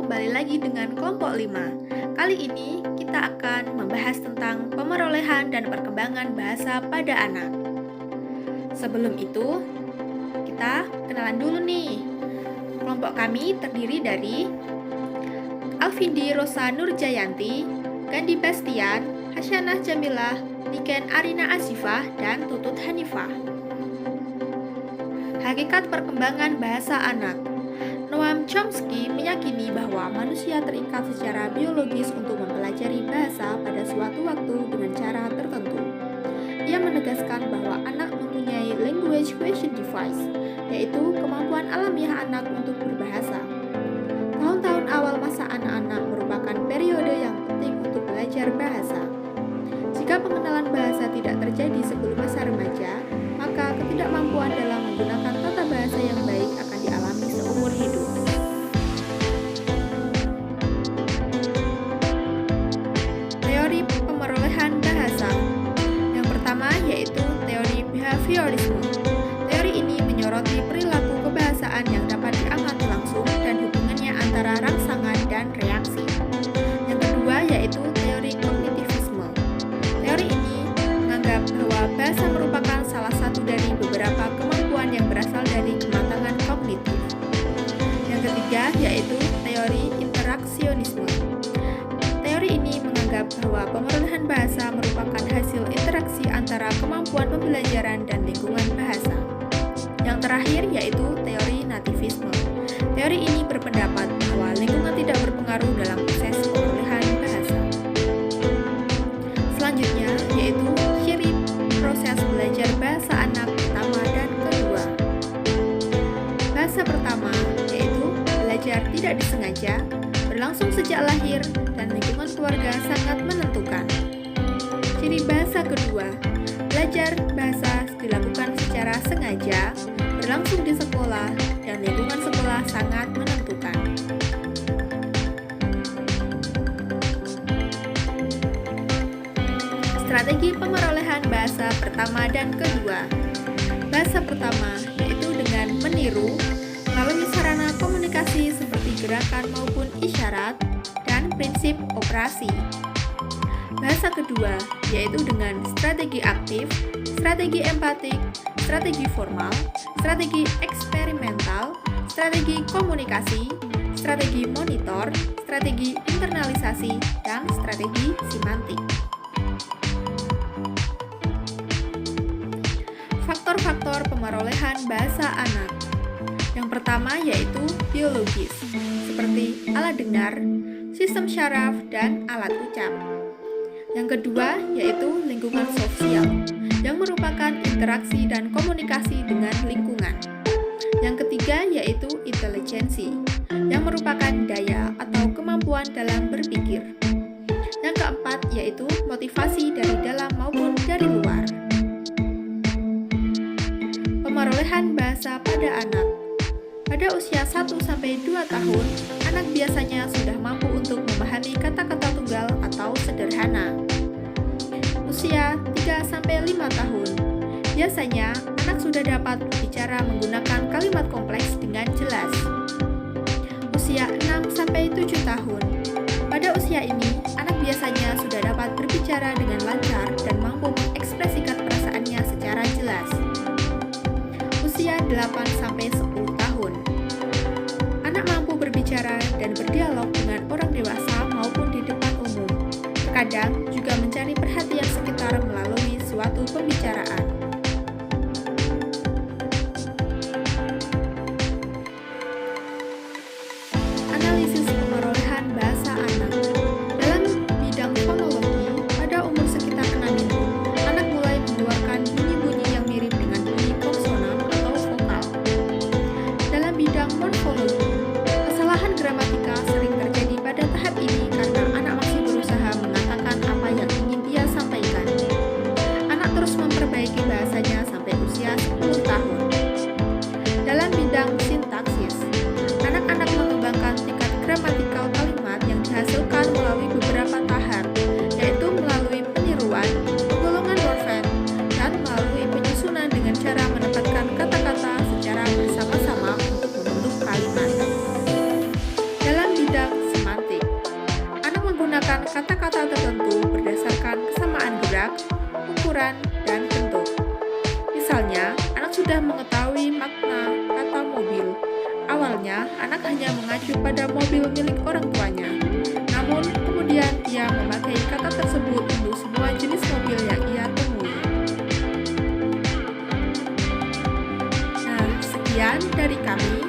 kembali lagi dengan kelompok 5. Kali ini kita akan membahas tentang pemerolehan dan perkembangan bahasa pada anak. Sebelum itu, kita kenalan dulu nih. Kelompok kami terdiri dari Alvindi Rosa Nurjayanti, Gandhi Bastian, Hasyanah Jamilah, Niken Arina Asifah, dan Tutut Hanifah. Hakikat perkembangan bahasa anak. Noam Chomsky meyakini bahwa manusia terikat secara biologis untuk mempelajari bahasa pada suatu waktu dengan cara tertentu. Ia menegaskan bahwa anak mempunyai language acquisition device, yaitu kemampuan alamiah anak untuk berbahasa. Tahun-tahun awal masa anak-anak merupakan periode yang penting untuk belajar bahasa. Jika pengenalan bahasa tidak terjadi sebelum masa remaja, maka ketidakmampuan dalam menggunakan tata bahasa yang baik akan dialami seumur hidup. Teori pemerolehan bahasa. Yang pertama yaitu teori behaviorisme. Teori ini menyoroti perilaku kebahasaan yang dapat diamati langsung dan hubungannya antara rangsangan dan reaksi. Yang kedua yaitu teori kognitivisme. Teori ini menganggap bahwa bahasa merupakan salah satu dari beberapa kemampuan yang berasal dari kematangan kognitif. Yang ketiga yaitu teori interaksionisme. Teori ini menganggap bahwa pemerolehan bahasa merupakan hasil interaksi antara kemampuan pembelajaran dan lingkungan bahasa. Yang terakhir yaitu teori nativisme. Teori ini berpendapat bahwa lingkungan tidak berpengaruh dalam proses pemerolehan bahasa. Selanjutnya yaitu ciri proses belajar bahasa anak pertama dan kedua. Bahasa pertama yaitu belajar tidak disengaja, berlangsung sejak lahir, dan lingkungan keluarga sangat menentukan. Ciri bahasa kedua, belajar bahasa dilakukan secara sengaja, berlangsung di sekolah, dan lingkungan sekolah sangat menentukan. Strategi pemerolehan bahasa pertama dan kedua. Bahasa pertama yaitu dengan meniru melalui sarana komunikasi seperti gerakan maupun isyarat dan prinsip operasi. Bahasa kedua yaitu dengan strategi aktif, strategi empatik, strategi formal, strategi eksperimental, strategi komunikasi, strategi monitor, strategi internalisasi, dan strategi simantik. Faktor-faktor pemerolehan bahasa anak. Yang pertama yaitu biologis, seperti alat dengar, sistem syaraf, dan alat ucap. Yang kedua yaitu lingkungan sosial, yang merupakan interaksi dan komunikasi dengan lingkungan. Yang ketiga yaitu intelijensi, yang merupakan daya atau kemampuan dalam berpikir. Yang keempat yaitu motivasi dari dalam maupun dari luar. Pemerolehan bahasa pada anak. Pada usia 1-2 tahun, anak biasanya sudah mampu untuk memahami kata-kata tunggal atau sederhana. Usia 3-5 tahun, biasanya anak sudah dapat berbicara menggunakan kalimat kompleks dengan jelas. Usia 6-7 tahun, pada usia ini, anak biasanya sudah dapat berbicara dengan lancar dan mampu mengekspresikan perasaannya secara jelas. Usia 8-10 tahun, anak mampu berbicara dan berdialog dengan orang dewasa maupun di depan umum. Terkadang juga mencari perhatian sekitar melalui suatu pembicaraan. Analisis pemerolehan bahasa anak. Dalam bidang fonologi, pada umur sekitar 6 minggu, anak mulai mengeluarkan bunyi-bunyi yang mirip dengan bunyi konsonan atau vokal. Dalam bidang morfologi, kesalahan gramatika sering terjadi pada tahap ini karena anak masih berusaha mengatakan apa yang ingin dia sampaikan. Anak terus memperbaiki bahasanya sampai usia 10 tahun. Dalam bidang sintaksis, anak-anak mengembangkan tingkat gramatika sudah mengetahui makna kata mobil. Awalnya, anak hanya mengacu pada mobil milik orang tuanya. Namun, kemudian ia memakai kata tersebut untuk semua jenis mobil yang ia temui. Nah, sekian dari kami.